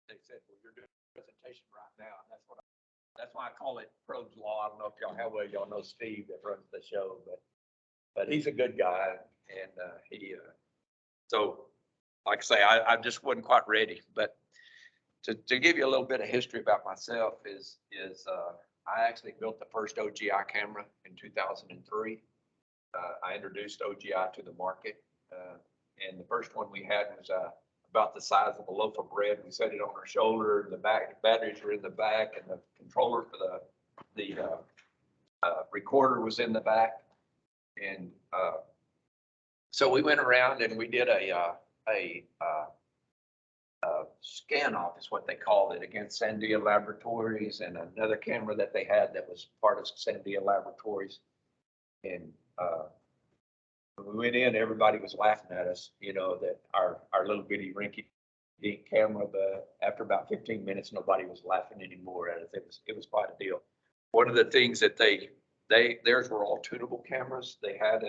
they said, well, you're doing a presentation right now. And that's why I call it Pro's Law. I don't know if y'all, how well y'all know Steve that runs the show, but he's a good guy. And so like I say, I just wasn't quite ready. But to give you a little bit of history about myself is I actually built the first OGI camera in 2003. I introduced OGI to the market. And the first one we had was about the size of a loaf of bread. We set it on our shoulder, and the batteries were in the back, and the controller for the recorder was in the back. And so we went around and we did a scan off, is what they called it, against Sandia Laboratories and another camera that they had that was part of Sandia Laboratories. And when we went in, everybody was laughing at us, you know, that our little bitty rinky-dink camera, but after about 15 minutes, nobody was laughing anymore at us. It was quite a deal. One of the things that theirs were all tunable cameras. They had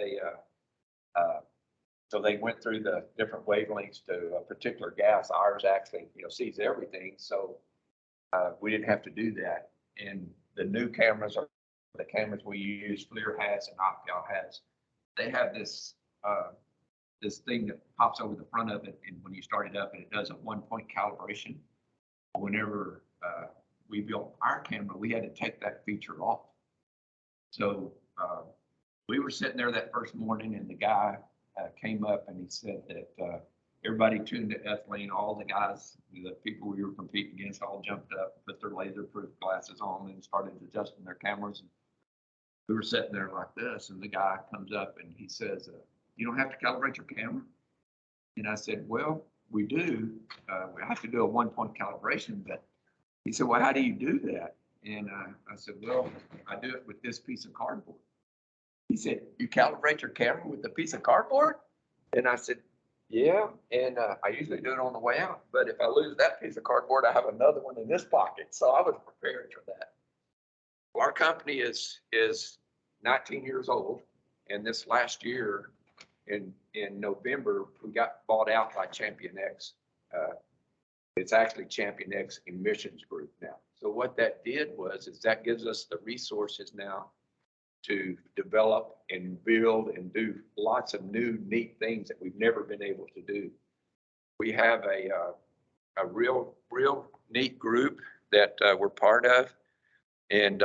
so they went through the different wavelengths to a particular gas. Ours actually, you know, sees everything. So we didn't have to do that. And the new cameras are the cameras we use, FLIR has and Opcal has. They have this this thing that pops over the front of it, and when you start it up, and it does a 1-point calibration. Whenever we built our camera, we had to take that feature off. So we were sitting there that first morning, and the guy came up and he said that everybody tuned to ethylene. All the guys, the people we were competing against, all jumped up, put their laser-proof glasses on, and started adjusting their cameras. And we were sitting there like this, and the guy comes up and he says, "You don't have to calibrate your camera?" And I said, "Well, we do. We have to do a 1-point calibration." But he said, "Well, how do you do that?" And I said, "Well, I do it with this piece of cardboard." He said, "You calibrate your camera with a piece of cardboard?" And I said, "Yeah, and I usually do it on the way out. But if I lose that piece of cardboard, I have another one in this pocket." So I was prepared for that. Well, our company is 19 years old, and this last year in November, we got bought out by ChampionX. It's actually ChampionX Emissions Group now. So what that did is that gives us the resources now to develop and build and do lots of new, neat things that we've never been able to do. We have a real neat group that we're part of, and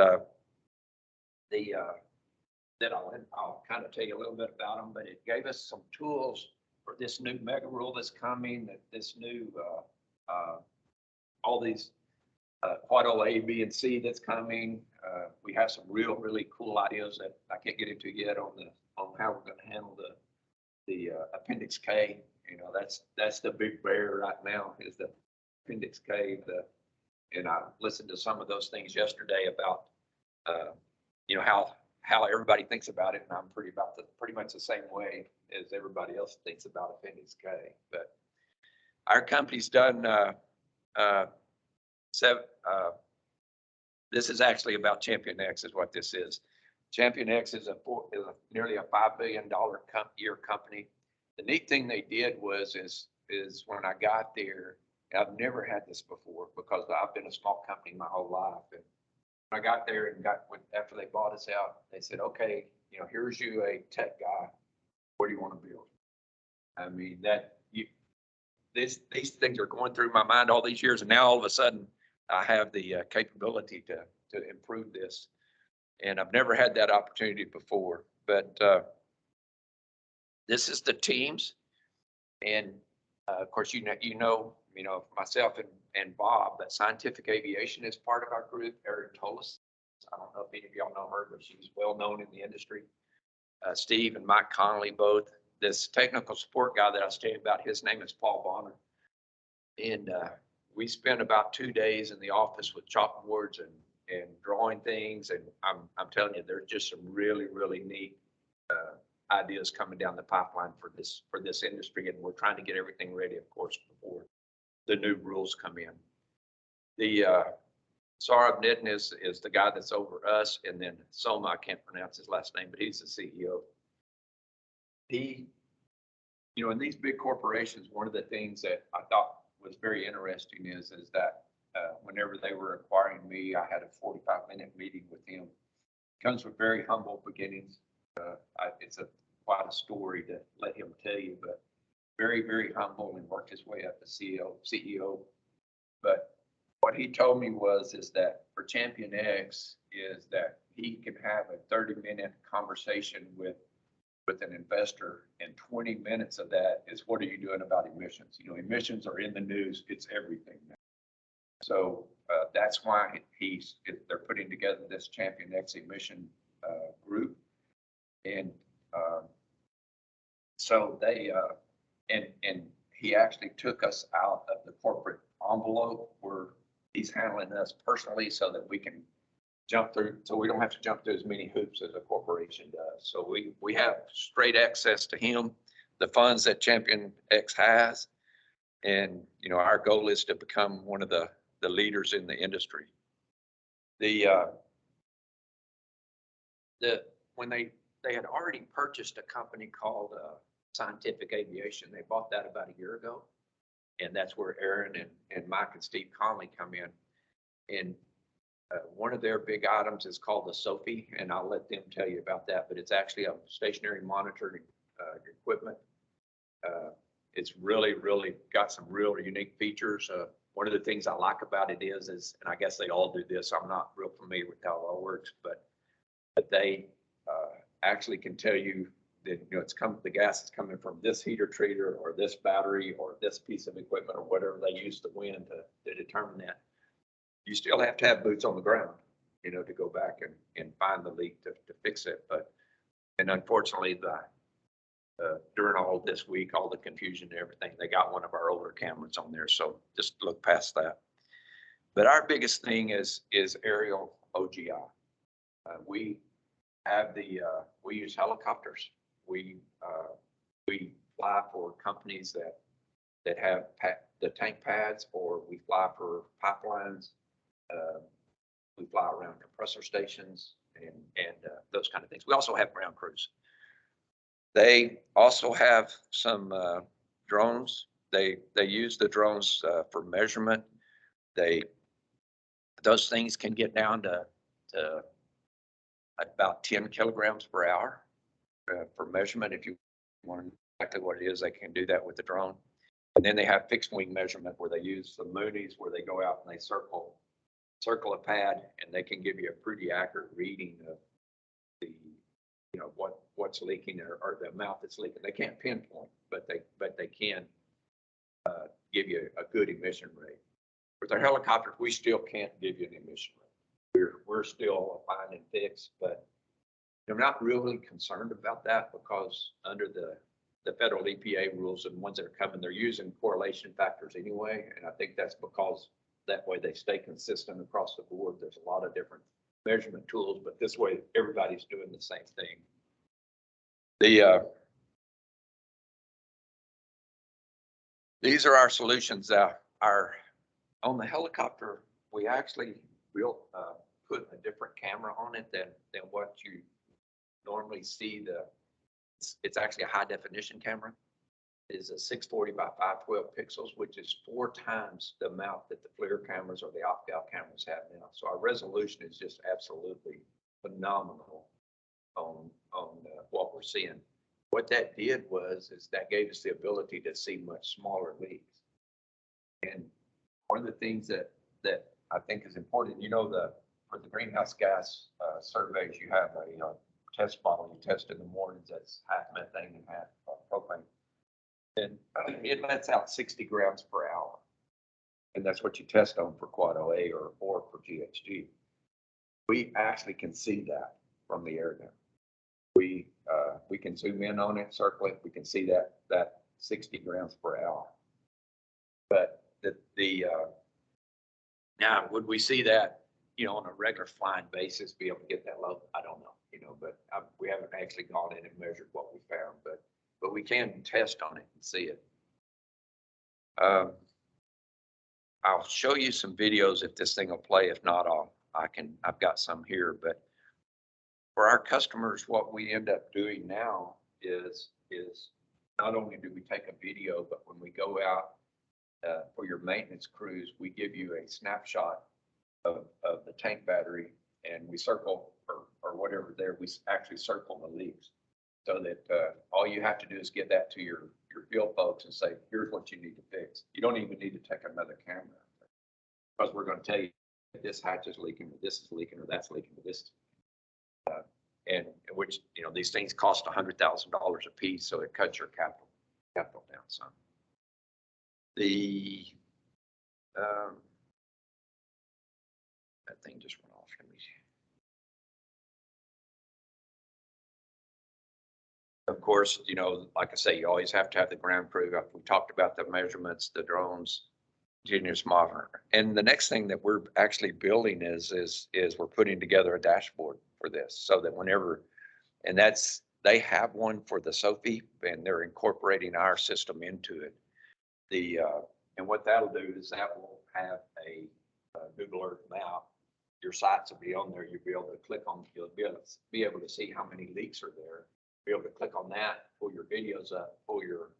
that I'll kind of tell you a little bit about them, but it gave us some tools for this new mega rule that's coming, that this new, all these Quadcopter A, B, and C that's coming. We have some really cool ideas that I can't get into yet on how we're going to handle the Appendix K. You know, that's the big bear right now, is the Appendix K. And I listened to some of those things yesterday about you know, how everybody thinks about it, and I'm pretty much the same way as everybody else thinks about Appendix K. But our company's done this is actually about ChampionX, is what this is. ChampionX is nearly a $5 billion year company. The neat thing they did is when I got there, I've never had this before because I've been a small company my whole life. And when I got there and after they bought us out, they said, "Okay, you know, here's you a tech guy. What do you want to build?" I mean, these things are going through my mind all these years, and now all of a sudden I have the capability to improve this, and I've never had that opportunity before. But this is the teams, and of course, you know myself and Bob, that Scientific Aviation is part of our group. Erin Tolis, I don't know if any of y'all know her, but she's well known in the industry. Steve and Mike Connolly both. This technical support guy that I was telling you about, his name is Paul Bonner. And we spent about 2 days in the office with chalkboards and drawing things. And I'm telling you, there's just some really neat ideas coming down the pipeline for this industry. And we're trying to get everything ready, of course, before the new rules come in. The Saurabh Nitin is the guy that's over us, and then Soma, I can't pronounce his last name, but he's the CEO. He, you know, in these big corporations, one of the things that I thought was very interesting is that whenever they were acquiring me, I had a 45-minute meeting with him. Comes with very humble beginnings. It's quite a story to let him tell you, but very, very humble and worked his way up to CEO. But what he told me is that for Champion X is that he can have a 30-minute conversation with an investor, and 20 minutes of that is what are you doing about emissions? You know, emissions are in the news. It's everything now. So that's why they're putting together this Champion X emission group. And so they, and he actually took us out of the corporate envelope where he's handling us personally so that we can jump through, so we don't have to jump through as many hoops as a corporation does. So we have straight access to him, the funds that Champion X has. And, you know, our goal is to become one of the leaders in the industry. When they had already purchased a company called Scientific Aviation, they bought that about a year ago. And that's where Aaron and Mike and Steve Conley come in. And one of their big items is called the SOFI, and I'll let them tell you about that, but it's actually a stationary monitoring equipment. It's really, really got some real unique features. One of the things I like about it is, and I guess they all do this, I'm not real familiar with how it all works, but they actually can tell you that, you know, the gas is coming from this heater treater or this battery or this piece of equipment or whatever they use to win to determine that. You still have to have boots on the ground, you know, to go back and find the leak to fix it. And unfortunately, during all this week, all the confusion and everything, they got one of our older cameras on there. So just look past that. But our biggest thing is aerial OGI. We have we use helicopters. We fly for companies that have the tank pads, or we fly for pipelines. We fly around compressor stations and those kind of things. We also have ground crews. They also have some drones. They use the drones for measurement. Those things can get down to about 10 kilograms per hour for measurement. If you want to know exactly what it is, they can do that with the drone. And then they have fixed wing measurement where they use the Moonies, where they go out and they circle a pad, and they can give you a pretty accurate reading of the, you know, what's leaking or the amount that's leaking. They can't pinpoint, but they can give you a good emission rate. With our helicopters, we still can't give you an emission rate. We're still a find and fix, but I'm not really concerned about that, because under the federal EPA rules and ones that are coming, they're using correlation factors anyway. And I think that's because that way they stay consistent across the board. There's a lot of different measurement tools, but this way everybody's doing the same thing. These are our solutions. On the helicopter, we actually put a different camera on it than what you normally see. It's actually a high definition camera. It is a 640 by 512 pixels, which is 4 times the amount that the FLIR cameras or the opt-out cameras have now. So our resolution is just absolutely phenomenal on what we're seeing. What that did is that gave us the ability to see much smaller leaks. And one of the things that I think is important, you know, for the greenhouse gas surveys, you have a test bottle you test in the mornings that's half methane and half propane. And it lets out 60 grams per hour. And that's what you test on for Quad OA or for GHG. We actually can see that from the air gun. We can zoom in on it, circle it. We can see that 60 grams per hour. But now, would we see that, you know, on a regular flying basis, be able to get that low? I don't know, you know, but we haven't actually gone in and measured what we found, but we can test on it and see it. I'll show you some videos if this thing will play. If not, I've got some here. But for our customers, what we end up doing now is not only do we take a video, but when we go out for your maintenance crews, we give you a snapshot of the tank battery, and we circle or whatever there, we actually circle the leaks so that all you have to do is get that to your field folks and say, here's what you need to fix. You don't even need to take another camera because we're going to tell you this hatch is leaking, or this is leaking, or that's leaking, or this. And which, you know, these things cost $100,000 a piece, so it cuts your capital down some. The that thing just went off. Let me see. Of course, you know, like I say, you always have to have the ground crew. We talked about the measurements, the drones, continuous monitoring. And the next thing that we're actually building is we're putting together a dashboard for this, so that whenever, and that's, they have one for the SOFI, and they're incorporating our system into it. And what that'll do is that will have a Google Earth map. Your sites will be on there. You'll be able to click on, you'll be able to see how many leaks are there. Be able to click on that, pull your videos up, pull your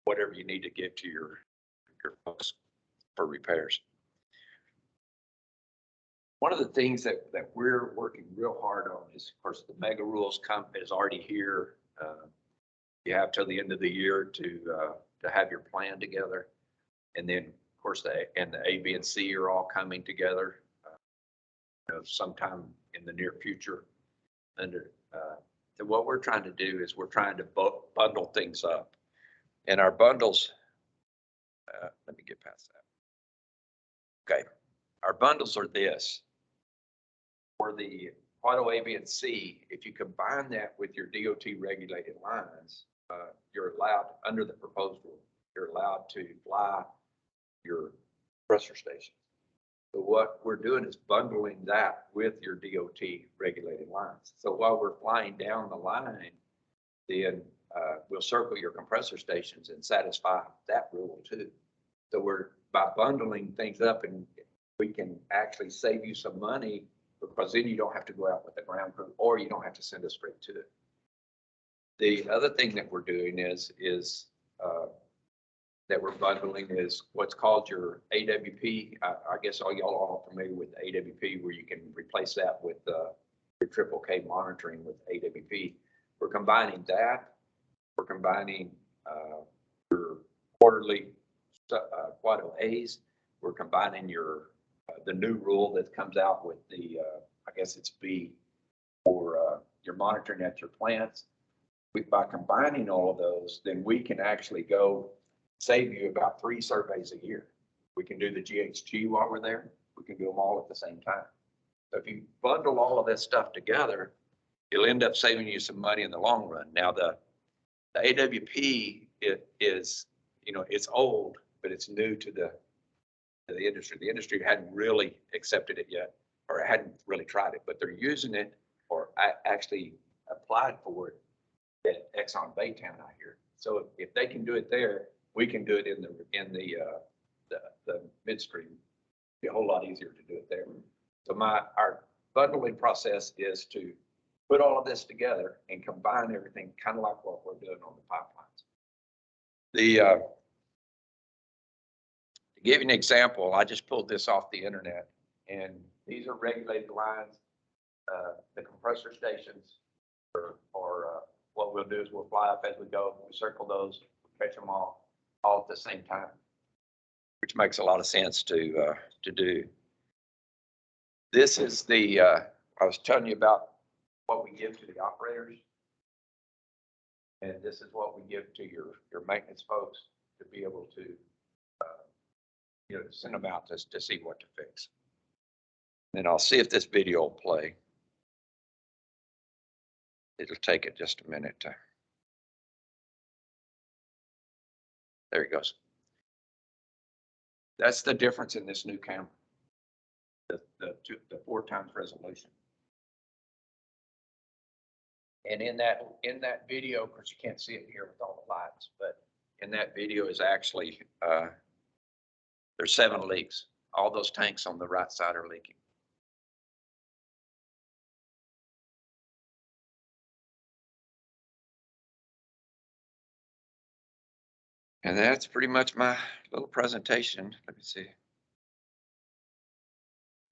whatever you need to get to your folks for repairs. One of the things that we're working real hard on is, of course, the mega rules is already here. You have till the end of the year to have your plan together, and then of course the A, B, and C are all coming together you know, sometime in the near future. And what we're trying to do is we're trying to bundle things up, and our bundles. Let me get past that. Okay, our bundles are this. For the Auto A, B, and C, if you combine that with your DOT regulated lines, you're allowed, under the proposed rule, you're allowed to fly your compressor station. So what we're doing is bundling that with your DOT regulated lines. So while we're flying down the line, then we'll circle your compressor stations and satisfy that rule too. So by bundling things up, and we can actually save you some money, because then you don't have to go out with the ground crew, or you don't have to send us straight to it. The other thing that we're doing is that we're bundling is what's called your AWP. I guess all y'all are familiar with AWP, where you can replace that with your triple K monitoring with AWP. We're combining that. We're combining your quarterly Quad A's. We're combining your the new rule that comes out with the I guess it's B for your monitoring at your plants. By combining all of those, then we can actually go save you about 3 surveys a year. We can do the GHG while we're there. We can do them all at the same time. So if you bundle all of this stuff together, you'll end up saving you some money in the long run. Now the AWP, it is, you know, it's old, but it's new to the industry. The industry hadn't really accepted it yet, or hadn't really tried it, but they're using it, or actually applied for it at Exxon Baytown out here. So if they can do it there, we can do it in the midstream. It'd be a whole lot easier to do it there. So our bundling process is to put all of this together and combine everything, kind of like what we're doing on the pipelines. To give you an example, I just pulled this off the internet, and these are regulated lines. The compressor stations, or what we'll do is we'll fly up as we go. We circle those, catch them all at the same time, which makes a lot of sense to do. This is the I was telling you about what we give to the operators, and this is what we give to your maintenance folks to be able to you know, send them out to see what to fix. And I'll see if this video will play. It'll take it just a minute to. There he goes. That's the difference in this new camera. The 4 times resolution. And in that video, of course you can't see it here with all the lights, but in that video is actually there's 7 leaks. All those tanks on the right side are leaking. And that's pretty much my little presentation. Let me see.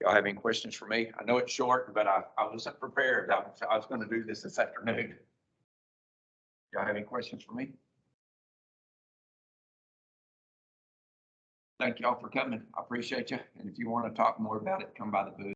Y'all have any questions for me? I know it's short, but I wasn't prepared. I was going to do this afternoon. Y'all have any questions for me? Thank y'all for coming. I appreciate you. And if you want to talk more about it, come by the booth.